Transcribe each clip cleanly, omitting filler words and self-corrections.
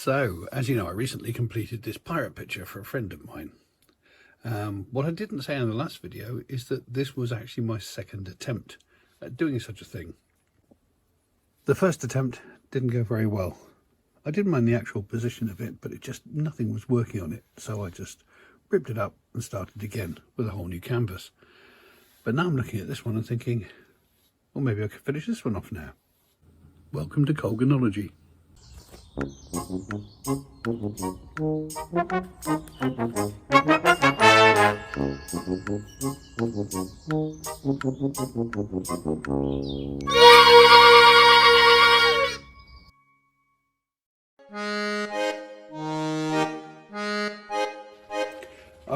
So, as you know, I recently completed this pirate picture for a friend of mine. What I didn't say in the last video is that this was actually my second attempt at doing such a thing. The first attempt didn't go very well. I didn't mind the actual position of it, but nothing was working on it. So I just ripped it up and started again with a whole new canvas. But now I'm looking at this one and thinking, well, maybe I could finish this one off now. Welcome to Colganology. I've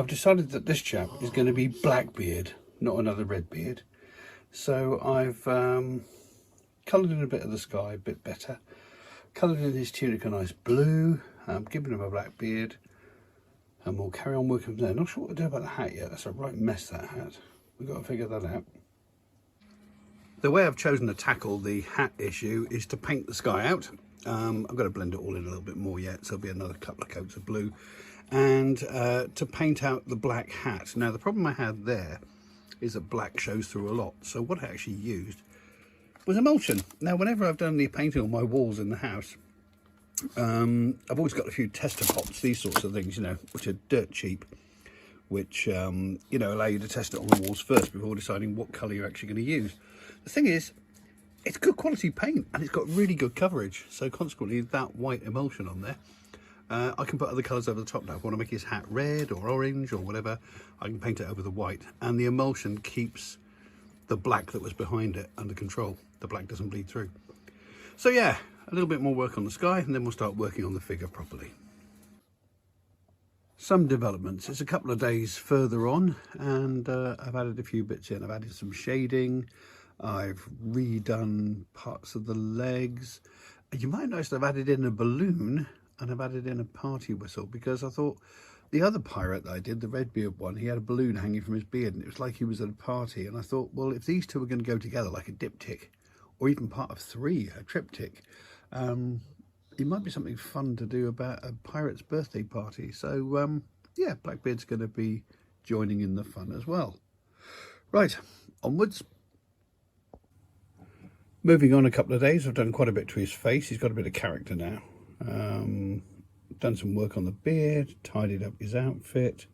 decided that this chap is going to be Blackbeard, not another Redbeard. So I've coloured in a bit of the sky, a bit better. Coloured in his tunic a nice blue. Given him a black beard, and we'll carry on working from there. Not sure what to do about the hat yet. That's a right mess, that hat. We've got to figure that out. The way I've chosen to tackle the hat issue is to paint the sky out. I've got to blend it all in a little bit more yet, so there'll be another couple of coats of blue. And to paint out the black hat. Now, the problem I had there is that black shows through a lot. So what I actually used was emulsion. Now, whenever I've done the painting on my walls in the house, I've always got a few tester pots, these sorts of things, you know, which are dirt cheap, which, you know, allow you to test it on the walls first before deciding what colour you're actually going to use. The thing is, it's good quality paint and it's got really good coverage. So consequently, that white emulsion on there, I can put other colours over the top now. If I want to make his hat red or orange or whatever, I can paint it over the white. And the emulsion keeps the black that was behind it under control. The black doesn't bleed through. So yeah, a little bit more work on the sky and then we'll start working on the figure properly. Some developments. It's a couple of days further on and I've added a few bits in. I've added some shading. I've redone parts of the legs. You might notice I've added in a balloon and I've added in a party whistle because I thought the other pirate that I did, the Redbeard one, he had a balloon hanging from his beard and it was like he was at a party. And I thought, well, if these two are going to go together like a diptych or even part of three, a triptych, it might be something fun to do about a pirate's birthday party. So yeah, Blackbeard's going to be joining in the fun as well. Right, onwards. Moving on a couple of days, I've done quite a bit to his face. He's got a bit of character now. Done some work on the beard, tidied up his outfit,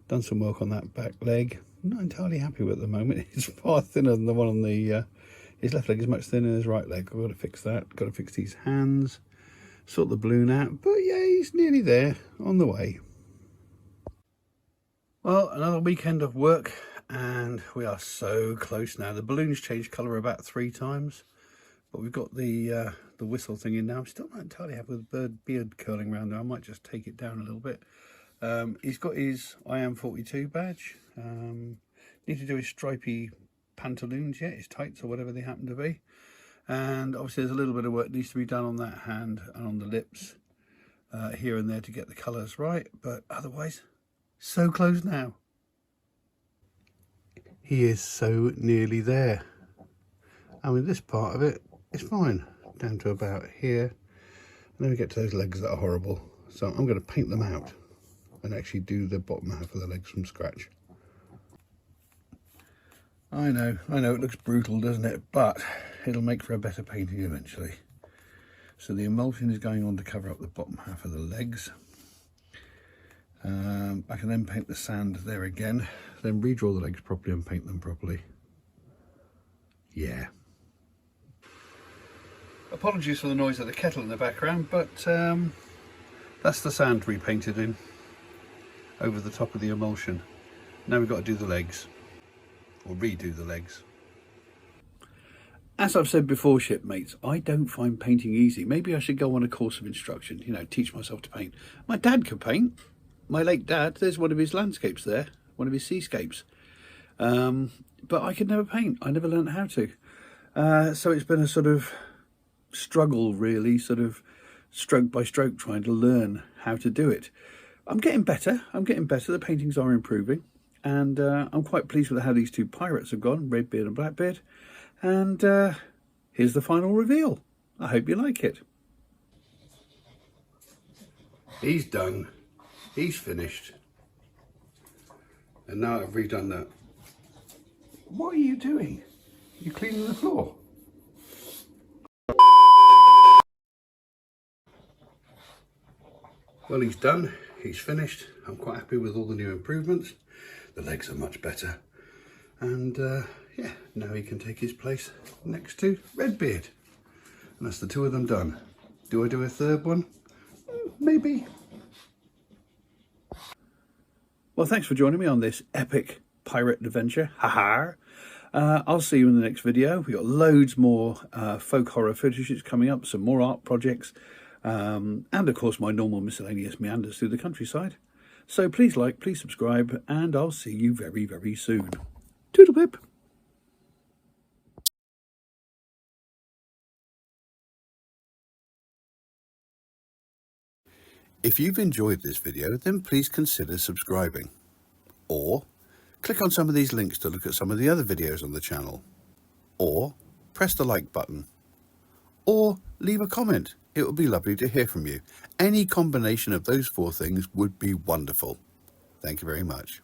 done some work on that back leg. I'm not entirely happy with it at the moment. It's far thinner than the one on the his left leg is much thinner than his right leg. I've got to fix that. Got to fix these hands, sort the balloon out, but yeah, he's nearly there, on the way. Well, another weekend of work and we are so close now. The balloon's changed colour about 3 times. But we've got the whistle thing in now. I'm still not entirely happy with the beard curling around there. I might just take it down a little bit. He's got his I am 42 badge. Need to do his stripy pantaloons yet, his tights or whatever they happen to be. And obviously there's a little bit of work needs to be done on that hand and on the lips here and there to get the colours right. But otherwise, so close now. He is so nearly there. I mean, this part of it is fine, down to about here. And then we get to those legs that are horrible. So I'm going to paint them out and actually do the bottom half of the legs from scratch. I know, it looks brutal, doesn't it? But it'll make for a better painting eventually. So the emulsion is going on to cover up the bottom half of the legs. I can then paint the sand there again, then redraw the legs properly and paint them properly. Yeah. Apologies for the noise of the kettle in the background, but that's the sand repainted in over the top of the emulsion. Now we've got to do the legs, or redo the legs. As I've said before, shipmates, I don't find painting easy. Maybe I should go on a course of instruction, you know, teach myself to paint. My dad could paint. My late dad, there's one of his landscapes there, one of his seascapes. But I could never paint. I never learned how to. So it's been a sort of struggle, really, sort of stroke by stroke, trying to learn how to do it. I'm getting better. The paintings are improving. And I'm quite pleased with how these two pirates have gone, Redbeard and Blackbeard. And here's the final reveal. I hope you like it. He's done. He's finished. And now I've redone that. What are you doing? You're cleaning the floor. Well, he's done. He's finished. I'm quite happy with all the new improvements. The legs are much better. And yeah, now he can take his place next to Redbeard. And that's the two of them done. Do I do a third one? Maybe. Well, thanks for joining me on this epic pirate adventure. Ha-ha. I'll see you in the next video. We've got loads more folk horror footage coming up, some more art projects, and of course my normal miscellaneous meanders through the countryside. So please like, please subscribe, and I'll see you very, very soon. Toodle-pip. If you've enjoyed this video, then please consider subscribing. Or click on some of these links to look at some of the other videos on the channel. Or press the like button. Or leave a comment. It would be lovely to hear from you. Any combination of those four things would be wonderful. Thank you very much.